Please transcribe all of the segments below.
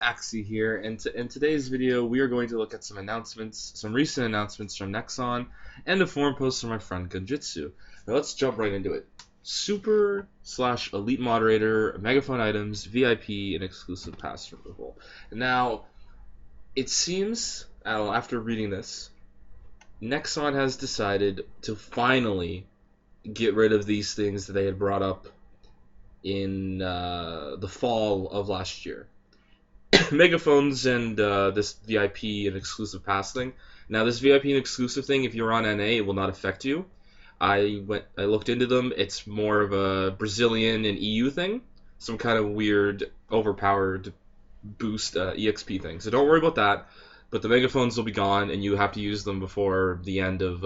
iGoAyxcia here, and in today's video we are going to look at some announcements, some recent announcements from Nexon, and a forum post from my friend Jantus. Now let's jump right into it. Super slash elite moderator, megaphone items, VIP, and exclusive pass removal. Now, it seems, after reading this, Nexon has decided to finally get rid of these things that they had brought up in the fall of last year. Megaphones and this VIP and exclusive pass thing. Now, this VIP and exclusive thing, if you're on NA, it will not affect you. I looked into them. It's more of a Brazilian and EU thing, some kind of weird, overpowered boost EXP thing. So don't worry about that. But the megaphones will be gone, and you have to use them before the end of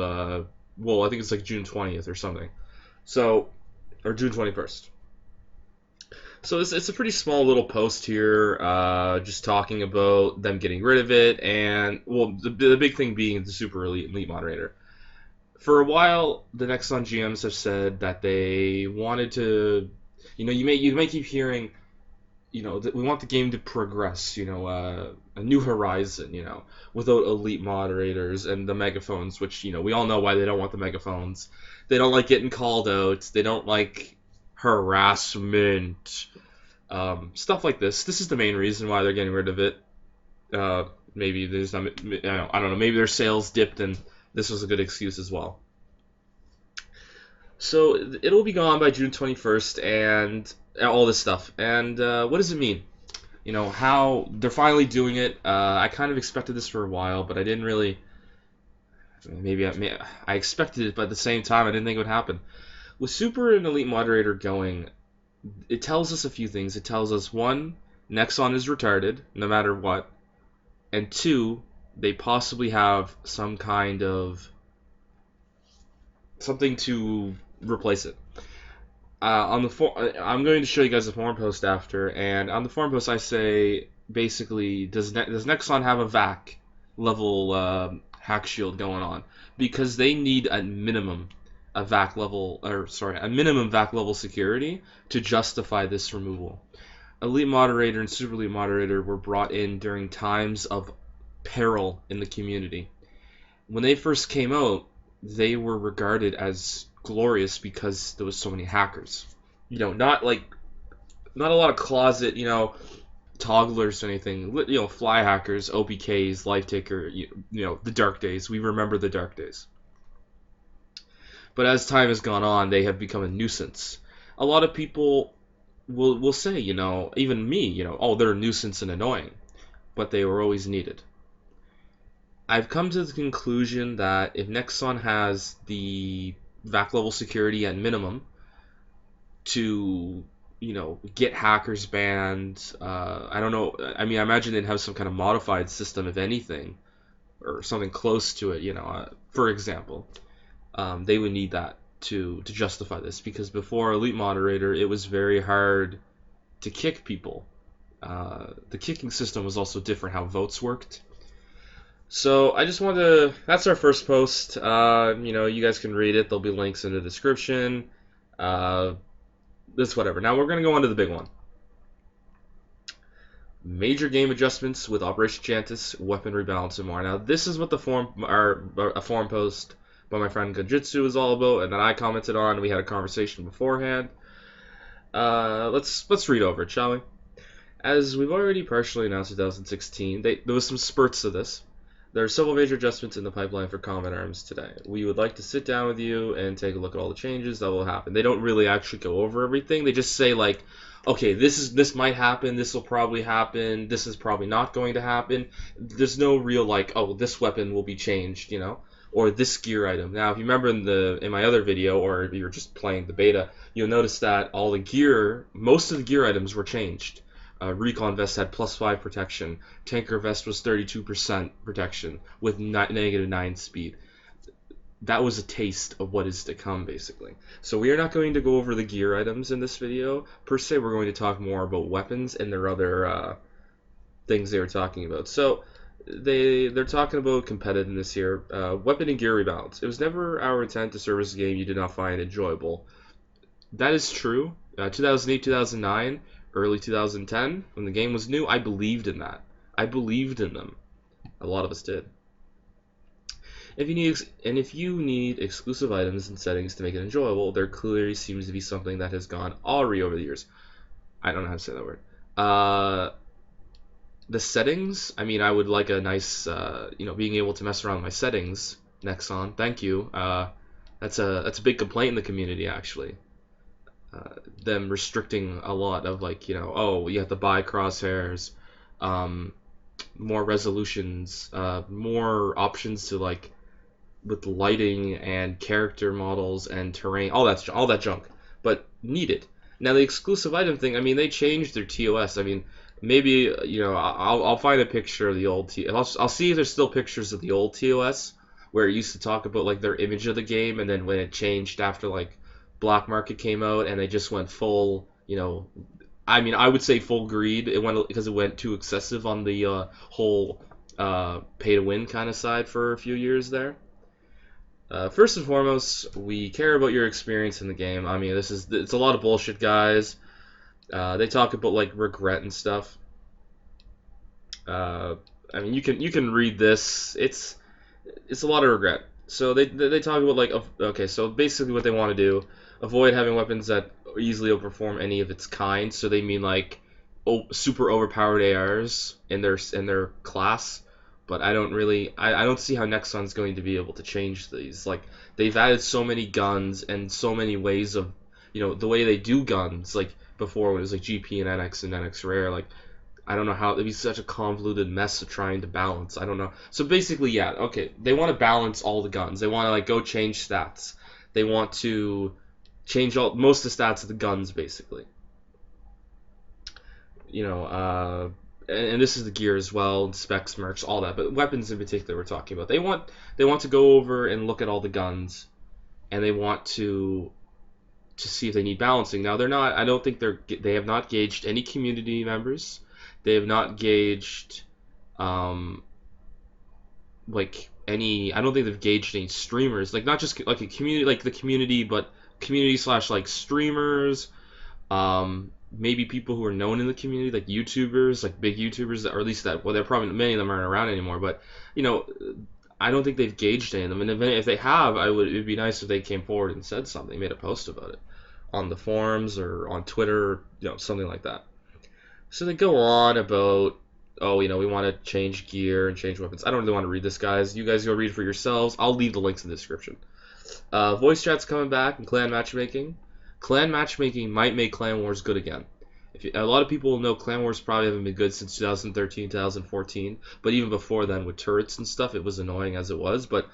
well, I think it's like June 20th or something. So, or June 21st. So it's a pretty small little post here, just talking about them getting rid of it, and well, the big thing being the super elite moderator. For a while, the Nexon GMs have said that they wanted to, you may keep hearing, that we want the game to progress, a new horizon, without elite moderators and the megaphones, which we all know why they don't want the megaphones. They don't like getting called out. They don't like harassment, stuff like this. This is the main reason why they're getting rid of it. Maybe there's I don't know. Maybe their sales dipped, and this was a good excuse as well. So it'll be gone by June 21st, and all this stuff. And what does it mean? How they're finally doing it. I kind of expected this for a while, but I didn't really. Maybe I expected it, but at the same time, I didn't think it would happen. With Super and Elite Moderator going, it tells us a few things. It tells us, one, Nexon is retarded, no matter what, and two, they possibly have some kind of something to replace it. I'm going to show you guys the forum post after, and on the forum post I say, basically, does Nexon have a VAC level hack shield going on? Because they need a minimum a minimum VAC level security to justify this removal. Elite Moderator and Super Elite Moderator were brought in during times of peril in the community. When they first came out, they were regarded as glorious because there was so many hackers. Not a lot of closet, togglers or anything. Fly hackers, OPKs, Life Taker, the dark days. We remember the dark days. But as time has gone on, they have become a nuisance. A lot of people will say, even me, oh, they're a nuisance and annoying. But they were always needed. I've come to the conclusion that if Nexon has the VAC level security at minimum to, get hackers banned, I don't know, I imagine they'd have some kind of modified system, if anything, or something close to it, for example. They would need that to justify this, because before Elite Moderator, it was very hard to kick people. The kicking system was also different, how votes worked. So I just wanted to, that's our first post. You guys can read it. There'll be links in the description. This whatever. Now we're going to go on to the big one. Major game adjustments with Operation Jantus, weapon rebalance, and more. Now this is what a forum post by my friend Jantus is all about, and that I commented on. We had a conversation beforehand. Let's read over it, shall we? As we've already partially announced in 2016, there was some spurts to this. There are several major adjustments in the pipeline for combat arms today. We would like to sit down with you and take a look at all the changes that will happen. They don't really actually go over everything. They just say, like, okay, this might happen, this will probably happen, this is probably not going to happen. There's no real, like, oh, this weapon will be changed, or this gear item. Now, if you remember in my other video, or if you're just playing the beta, you'll notice that most of the gear items were changed. Recon Vest had +5 protection. Tanker Vest was 32% protection with -9 speed. That was a taste of what is to come, basically. So we are not going to go over the gear items in this video. Per se, we're going to talk more about weapons and their other things they were talking about. So they're talking about competitiveness here. Weapon and gear rebalance. It was never our intent to service a game you did not find enjoyable. That is true. 2008, 2009, early 2010 when the game was new, I believed in that. I believed in them. A lot of us did. If you need exclusive items and settings to make it enjoyable, there clearly seems to be something that has gone awry over the years. I don't know how to say that word. The settings. I mean, I would like a nice, being able to mess around with my settings. Nexon, thank you. That's a big complaint in the community, actually. Them restricting a lot of, like, oh, you have to buy crosshairs, more resolutions, more options to, like, with lighting and character models and terrain, all that junk, but needed. Now the exclusive item thing, I mean, they changed their TOS. I mean, maybe I'll find a picture of the old TOS. I'll see if there's still pictures of the old TOS where it used to talk about like their image of the game, and then when it changed after like Black Market came out and they just went full, I mean, I would say full greed. It went because it went too excessive on the whole pay to win kind of side for a few years there. First and foremost, we care about your experience in the game. I mean, it's a lot of bullshit, guys. They talk about like regret and stuff. I mean, you can read this. It's a lot of regret. So they talk about like, okay, so basically what they want to do: avoid having weapons that easily outperform any of its kind. So they mean like super overpowered ARs in their class. But I don't see how Nexon's going to be able to change these. Like, they've added so many guns and so many ways of, the way they do guns. Like, before when it was like GP and NX Rare, like, I don't know how, it'd be such a convoluted mess of trying to balance. I don't know. So basically, yeah, okay, they want to balance all the guns. They want to, like, go change stats. They want to change most of the stats of the guns, basically. And this is the gear as well, specs, mercs, all that. But weapons in particular, we're talking about. They want to go over and look at all the guns, and they want to see if they need balancing. Now they're not. I don't think they have not gauged any community members. They have not gauged, like any. I don't think they've gauged any streamers. Like not just like a community, like the community, but community / like streamers. Maybe people who are known in the community, like YouTubers, like big YouTubers, or at least that. Well, they're probably many of them aren't around anymore. But I don't think they've gauged any of them. And if they have, it'd be nice if they came forward and said something, made a post about it on the forums or on Twitter, something like that. So they go on about, we want to change gear and change weapons. I don't really want to read this, guys. You guys go read for yourselves. I'll leave the links in the description. Voice chat's coming back and clan matchmaking. Clan matchmaking might make Clan Wars good again. A lot of people know Clan Wars probably haven't been good since 2013, 2014, but even before then with turrets and stuff, it was annoying as it was, but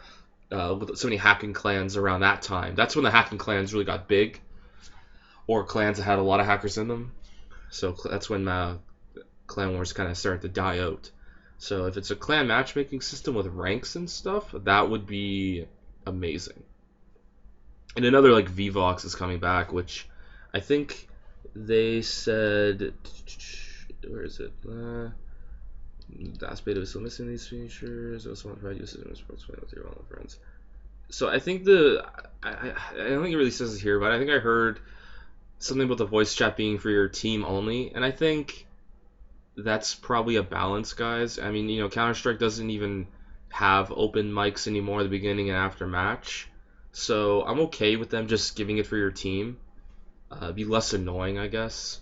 with so many hacking clans around that time, that's when the hacking clans really got big, or clans that had a lot of hackers in them, so that's when Clan Wars kind of started to die out. So if it's a clan matchmaking system with ranks and stuff, that would be amazing. And another like VVox is coming back, which I think they said, where is it? Das beta is still missing these features. I also want to provide you with sports play with your online friends. So I think I don't think it really says it here, but I think I heard something about the voice chat being for your team only, and I think that's probably a balance, guys. I mean, Counter-Strike doesn't even have open mics anymore at the beginning and after match. So I'm okay with them just giving it for your team. Be less annoying, I guess.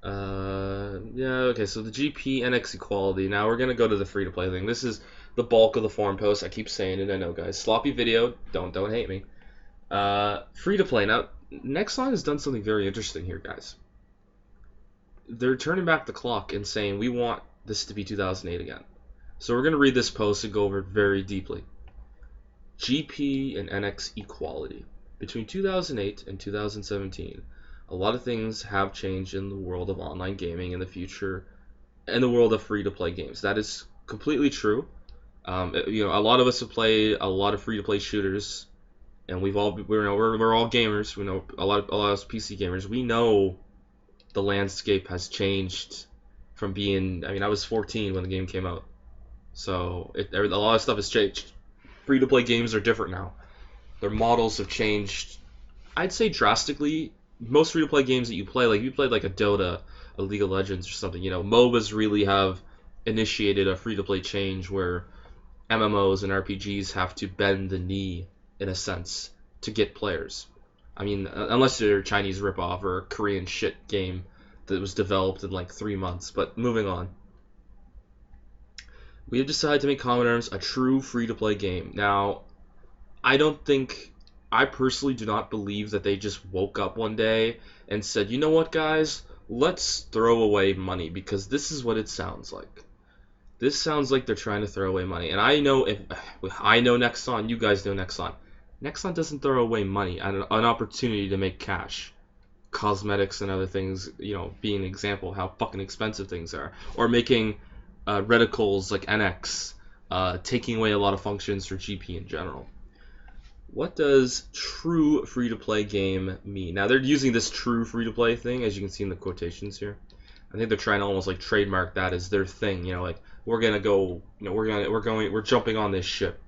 Yeah, okay, so the GP NX equality. Now we're going to go to the free-to-play thing. This is the bulk of the forum post. I keep saying it, I know, guys. Sloppy video. Don't hate me. Free-to-play. Now, Nexon has done something very interesting here, guys. They're turning back the clock and saying, we want this to be 2008 again. So we're going to read this post and go over it very deeply. GP and NX equality. Between 2008 and 2017, a lot of things have changed in the world of online gaming in the future and the world of free-to-play games. That is completely true. A lot of us have played a lot of free-to-play shooters, and we're all gamers. We know a lot of us PC gamers. We know the landscape has changed from being. I mean, I was 14 when the game came out. So a lot of stuff has changed. Free-to-play games are different now. Their models have changed I'd say drastically. Most free-to-play games that you play, like if you played like a Dota, a League of Legends or something, MOBAs really have initiated a free-to-play change where MMOs and RPGs have to bend the knee in a sense to get players. I mean, unless you're a Chinese ripoff or a Korean shit game that was developed in like 3 months. But moving on, we have decided to make Common Arms a true free-to-play game. Now, I don't think, I personally do not believe that they just woke up one day and said, you know what, guys, let's throw away money, because this is what it sounds like. This sounds like they're trying to throw away money. And I know, if I know Nexon, you guys know Nexon. Nexon doesn't throw away money and an opportunity to make cash. Cosmetics and other things, being an example of how fucking expensive things are. Or making reticles like NX, taking away a lot of functions for GP in general. What does true free-to-play game mean? Now, they're using this true free-to-play thing, as you can see in the quotations here. I think they're trying to almost like trademark that as their thing, like we're gonna go, we're jumping on this ship.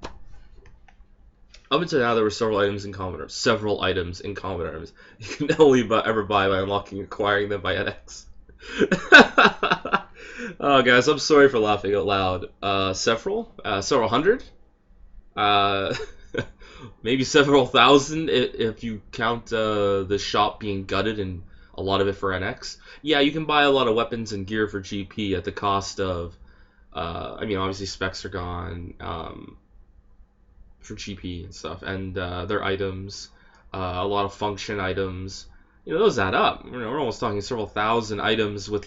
Up until now, there were several items in Common Arms. Several items in Common Arms. You can only ever buy by unlocking and acquiring them by NX. Oh, guys, I'm sorry for laughing out loud. Several hundred, maybe several thousand if you count the shop being gutted and a lot of it for NX. Yeah, you can buy a lot of weapons and gear for GP at the cost of, obviously specs are gone for GP and stuff, and their items, a lot of function items. Those add up. We're almost talking several thousand items with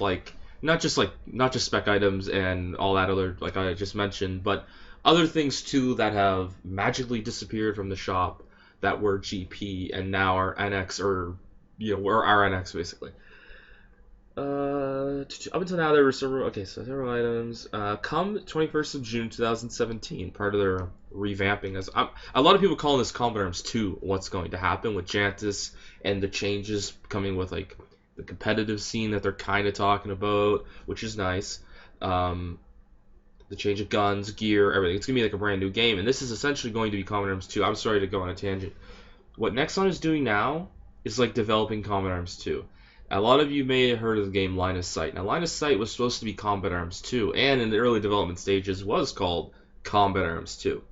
not just spec items and all that other, like I just mentioned, but other things too that have magically disappeared from the shop that were GP and now are NX, or we're RNX basically. Up until now, there were several items. Come 21st of June 2017, part of their revamping. A lot of people calling this Common Arms 2, what's going to happen with Jantus and the changes coming with like the competitive scene that they're kind of talking about, which is nice. The change of guns, gear, everything. It's gonna be like a brand new game, and this is essentially going to be Common Arms 2. I'm sorry to go on a tangent. What Nexon is doing now is like developing Common Arms 2. A lot of you may have heard of the game Line of Sight. Now, Line of Sight was supposed to be Combat Arms 2, and in the early development stages was called Combat Arms 2.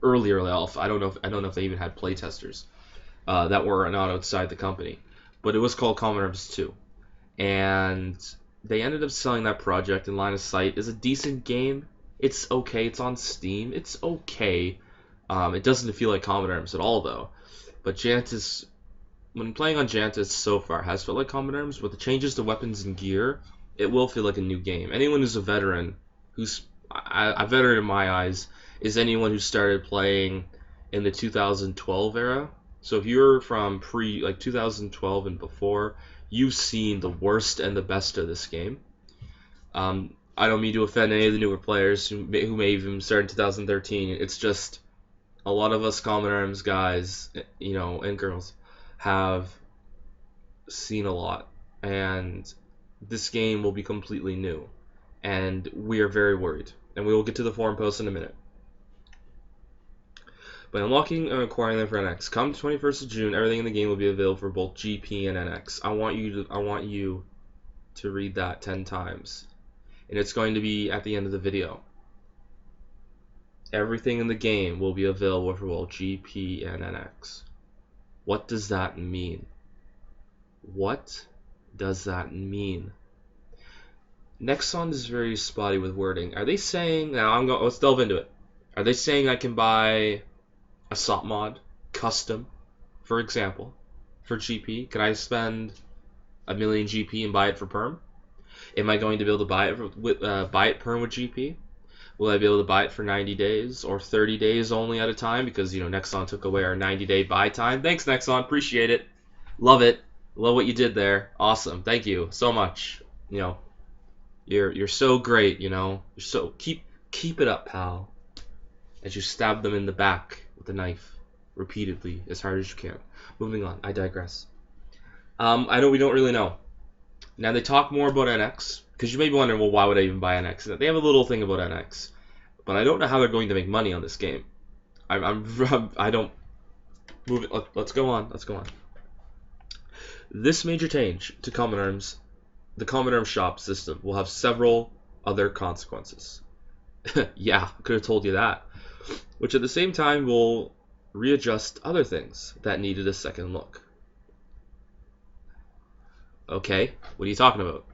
Early off, I don't know if they even had playtesters that were not outside the company, but it was called Combat Arms 2, and they ended up selling that project. And Line of Sight is a decent game. It's okay. It's on Steam. It's okay. It doesn't feel like Combat Arms at all, though. But Jantus, when playing on Jantus so far, has felt like Common Arms. With the changes to weapons and gear, it will feel like a new game. Anyone who's a veteran, a veteran in my eyes, is anyone who started playing in the 2012 era. So if you're from 2012 and before, you've seen the worst and the best of this game. I don't mean to offend any of the newer players who may even start in 2013. It's just a lot of us Common Arms guys, and girls, have seen a lot, and this game will be completely new, and we are very worried, and we will get to the forum post in a minute. By unlocking and acquiring them for NX, come 21st of June, everything in the game will be available for both GP and NX. I want you to read that 10 times, and it's going to be at the end of the video. Everything in the game will be available for both GP and NX. What does that mean? What does that mean? Nexon is very spotty with wording. Are they saying, let's delve into it. Are they saying I can buy a SOP mod, custom, for example, for GP? Can I spend 1 million GP and buy it for perm? Am I going to be able to buy it perm with GP? Will I be able to buy it for 90 days or 30 days only at a time? Because, Nexon took away our 90-day buy time. Thanks, Nexon. Appreciate it. Love it. Love what you did there. Awesome. Thank you so much. You're so great, You're so keep it up, pal. As you stab them in the back with a knife repeatedly as hard as you can. Moving on. I digress. I know we don't really know. Now they talk more about NX, because you may be wondering, well, why would I even buy NX? They have a little thing about NX, but I don't know how they're going to make money on this game. I don't. Let's go on. Let's go on. This major change to Common Arms, the Common Arms shop system, will have several other consequences. Yeah, I could have told you that. Which at the same time will readjust other things that needed a second look. Okay, what are you talking about?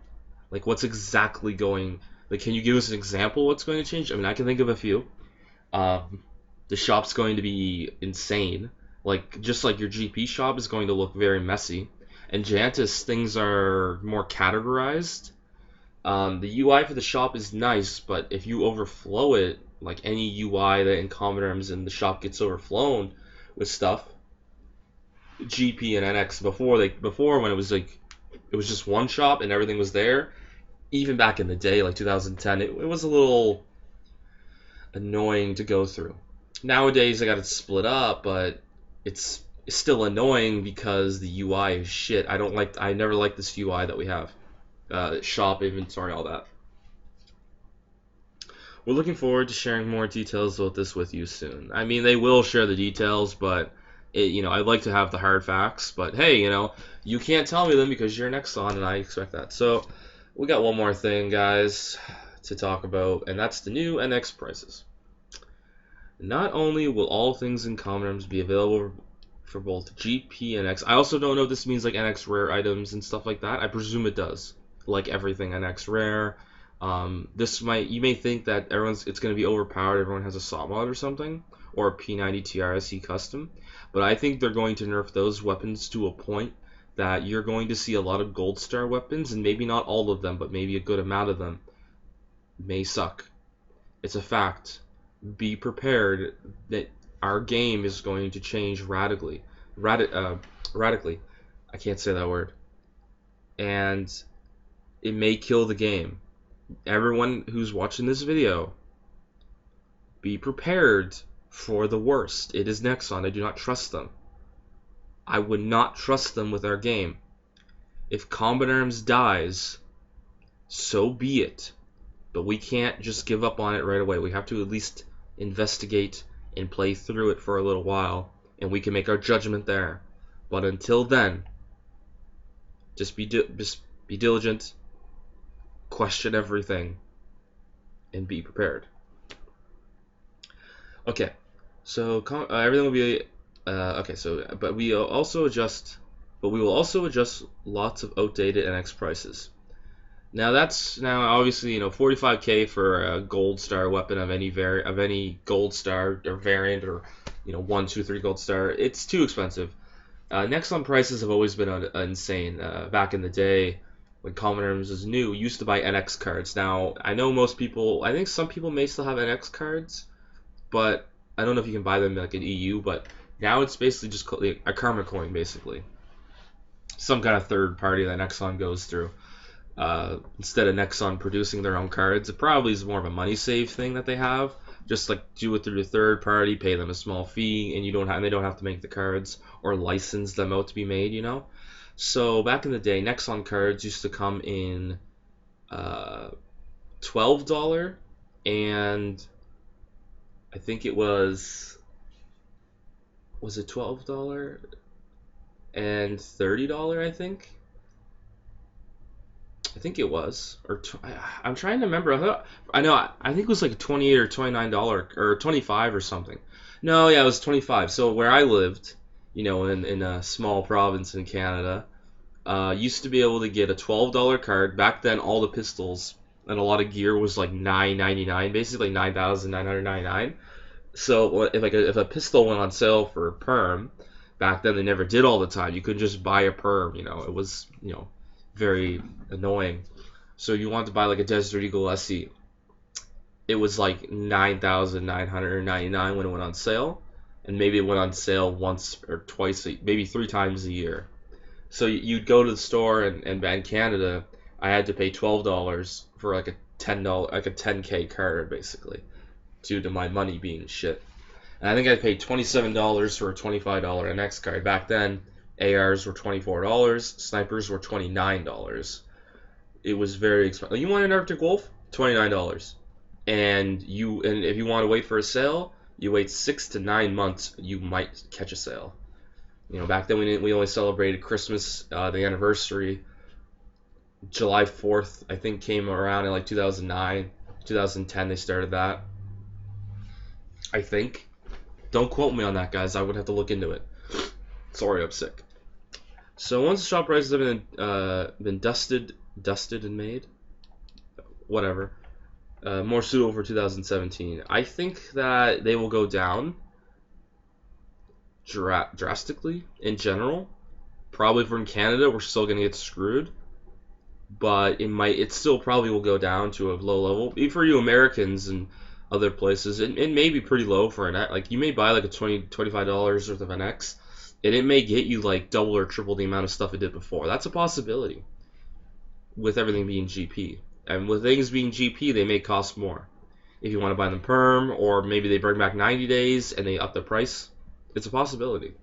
Like, what's exactly going... Like, can you give us an example of what's going to change? I mean, I can think of a few. The shop's going to be insane. Like, just like your GP shop is going to look very messy. And Jantus, things are more categorized. The UI for the shop is nice, but if you overflow it, like any UI that in Common Arms and the shop gets overflown with stuff, GP and NX before when it was like it was just one shop and everything was there. Even back in the day, like 2010, it was a little annoying to go through. Nowadays, I got it split up, but it's still annoying because the UI is shit. I never liked this UI that we have. Shop, inventory, all that. We're looking forward to sharing more details about this with you soon. I mean, they will share the details, but I'd like to have the hard facts. But hey, you can't tell me them because you're Nexon, and I expect that. So we got one more thing, guys, to talk about, and that's the new NX prices. Not only will all things in Common Arms be available for both GP and NX, I also don't know if this means like NX rare items and stuff like that. I presume it does. Like everything NX rare. You may think that it's going to be overpowered. Everyone has a SAW mod or something, or a P90 TRSE custom, but I think they're going to nerf those weapons to a point that you're going to see a lot of gold star weapons, and maybe not all of them, but maybe a good amount of them may suck. It's a fact. Be prepared that our game is going to change radically. Radically. I can't say that word. And it may kill the game. Everyone who's watching this video, be prepared for the worst. It is Nexon. I do not trust them. I would not trust them with our game. If Common Arms dies, so be it. But we can't just give up on it right away. We have to at least investigate and play through it for a little while, and we can make our judgment there. But until then, just be diligent, question everything, and be prepared. Okay, so everything will be okay. So, but we will also adjust lots of outdated NX prices. Now that's obviously 45k for a gold star weapon of any gold star or variant, or 1, 2, 3 gold star. It's too expensive. Nexon prices have always been insane. Back in the day, when Common Arms was new, we used to buy NX cards. Now I know I think some people may still have NX cards, but I don't know if you can buy them like in EU. But now it's basically just a karma coin, basically, some kind of third party that Nexon goes through. Instead of Nexon producing their own cards, it probably is more of a money save thing that they have. Just like do it through a third party, pay them a small fee, and they don't have to make the cards or license them out to be made. So back in the day, Nexon cards used to come in $12, and I think it was it $12 and $30, I think. I think it was, I'm trying to remember. I think it was like $28 or $29 or $25 or something. No, yeah, it was $25. So where I lived, in a small province in Canada, used to be able to get a $12 card. Back then, all the pistols and a lot of gear was like $9.99, basically $9,999. So if a pistol went on sale for perm, back then they never did all the time. You couldn't just buy a perm. It was very annoying. So you want to buy like a Desert Eagle SE, it was like $9,999 when it went on sale, and maybe it went on sale once or twice, maybe 3 times a year. So you'd go to the store, and in Canada, I had to pay $12 for like a $10K card, basically, due to my money being shit. And I think I paid $27 for a $25 NX card. Back then, ARs were $24, snipers were $29. It was very expensive. You want an Arctic Wolf? $29. And if you want to wait for a sale, you wait 6 to 9 months, you might catch a sale. You know, back then we only celebrated Christmas, the anniversary. July 4th, I think, came around in like 2009, 2010. They started that. I think. Don't quote me on that, guys. I would have to look into it. Sorry, I'm sick. So once the shop prices have been dusted and made, whatever, more suitable for 2017. I think that they will go down drastically in general. Probably if we're in Canada, we're still gonna get screwed, but it still probably will go down to a low level. Even for you Americans and other places, it may be pretty low for an X. Like you may buy like a $25 worth of an X, and it may get you like double or triple the amount of stuff it did before. That's a possibility with everything being GP. And with things being GP, they may cost more. If you want to buy them perm, or maybe they bring back 90 days and they up the price, it's a possibility.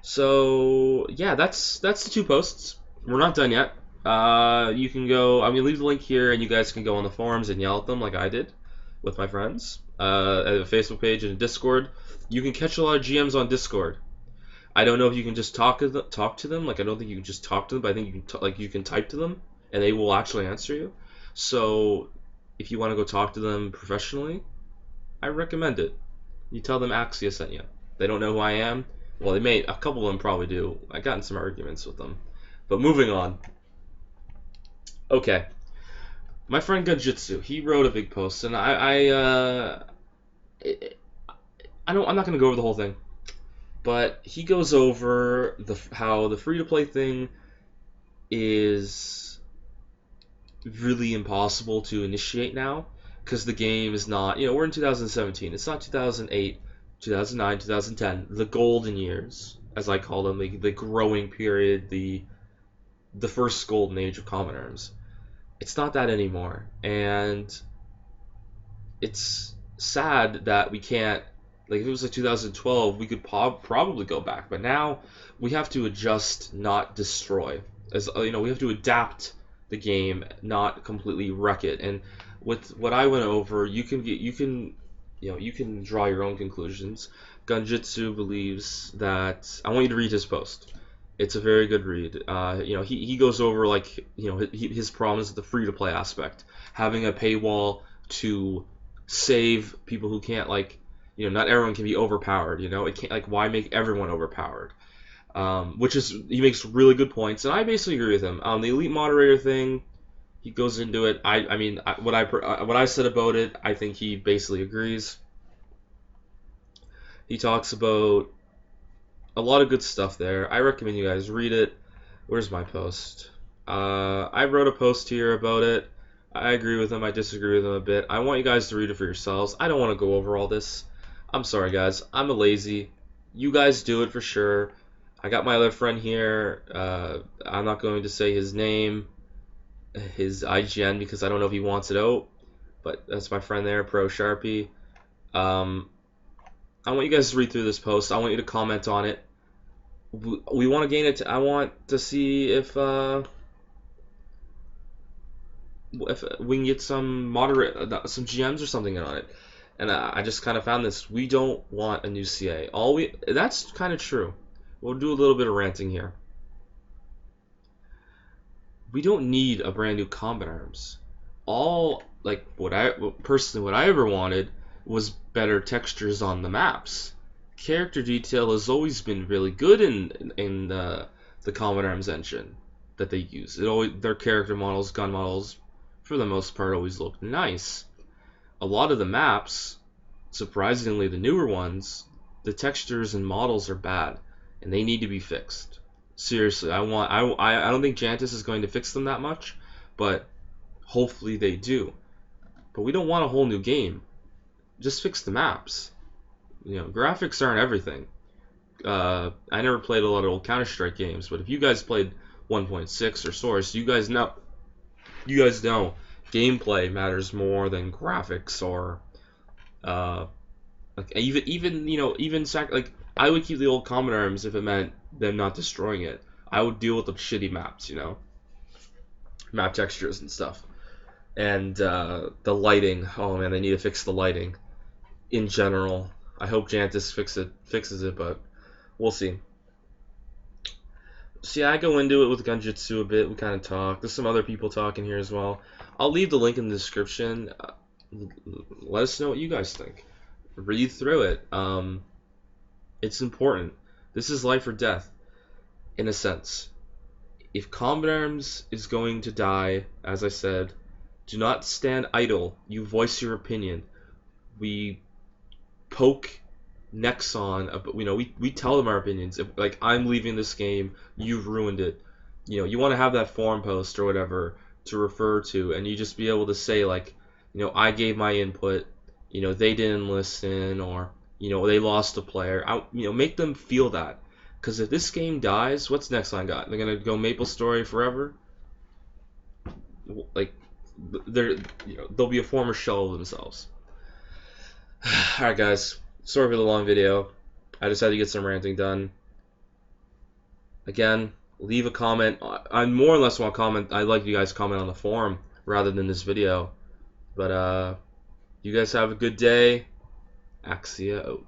So yeah, that's the two posts. We're not done yet. You can go. I'm gonna leave the link here, and you guys can go on the forums and yell at them like I did with my friends. At a Facebook page and a Discord. You can catch a lot of GMs on Discord. I don't know if you can just talk to them. Like I don't think you can just talk to them, but I think you can you can type to them, and they will actually answer you. So if you want to go talk to them professionally, I recommend it. You tell them iGoAyxcia sent you. They don't know who I am. Well, a couple of them probably do. I got in some arguments with them. But moving on. Okay. My friend Jantus, he wrote a big post, and I'm not going to go over the whole thing. But he goes over how the free-to-play thing is really impossible to initiate now, because the game is not, we're in 2017. It's not 2008, 2009, 2010, the golden years, as I call them, the growing period, the first golden age of Common Arms. It's not that anymore, and it's sad that we can't. Like if it was like 2012, we could probably go back, but now we have to adjust, not destroy. As we have to adapt the game, not completely wreck it. And with what I went over, you can draw your own conclusions. Jantus believes that I want you to read his post. It's a very good read. He goes over his problems with the free to play aspect, having a paywall to save people who can't not everyone can be overpowered. It can't why make everyone overpowered? He makes really good points, and I basically agree with him. The elite moderator thing, he goes into it. What I said about it, I think he basically agrees. He talks about a lot of good stuff there. I recommend you guys read it. Where's my post? I wrote a post here about it. I agree with him. I disagree with him a bit. I want you guys to read it for yourselves. I don't want to go over all this. I'm sorry, guys. I'm a lazy. You guys do it for sure. I got my other friend here. I'm not going to say his name, his IGN, because I don't know if he wants it out. But that's my friend there, Pro Sharpie. I want you guys to read through this post. I want you to comment on it. We want to gain it. I want to see if we can get some some GMs or something on it. And I just kind of found this. We don't want a new CA. That's kind of true. We'll do a little bit of ranting here. We don't need a brand new Combat Arms. What I ever wanted was better textures on the maps. Character detail has always been really good in the Combat Arms engine that they use. Their character models, gun models, for the most part, always look nice. A lot of the maps, surprisingly the newer ones, the textures and models are bad, and they need to be fixed. Seriously, I don't think Jantus is going to fix them that much, but hopefully they do. But we don't want a whole new game. Just fix the maps. Graphics aren't everything. I never played a lot of old Counter-Strike games, but if you guys played 1.6 or Source, you guys know gameplay matters more than graphics or I would keep the old Common Arms if it meant them not destroying it. I would deal with the shitty maps, map textures and stuff. And the lighting, oh man, they need to fix the lighting in general. I hope Jantus fixes it, but we'll see. So yeah, I go into it with Gunjitsu a bit. We kind of talk. There's some other people talking here as well. I'll leave the link in the description. Let us know what you guys think. Read through it. It's important. This is life or death, in a sense. If Combat Arms is going to die, as I said, do not stand idle. You voice your opinion. We poke Nexon, we tell them our opinions. If, like, I'm leaving this game, you've ruined it. You want to have that forum post or whatever to refer to, and you just be able to say, like, I gave my input, they didn't listen, or, they lost a player. Make them feel that. Because if this game dies, what's Nexon got? They're going to go Maple Story forever? Like, they'll be a former shell of themselves. Alright, guys. Sorry for the long video. I just had to get some ranting done. Again, leave a comment. I more or less want to comment. I'd like you guys to comment on the forum rather than this video. But, you guys have a good day. Ayxcia out.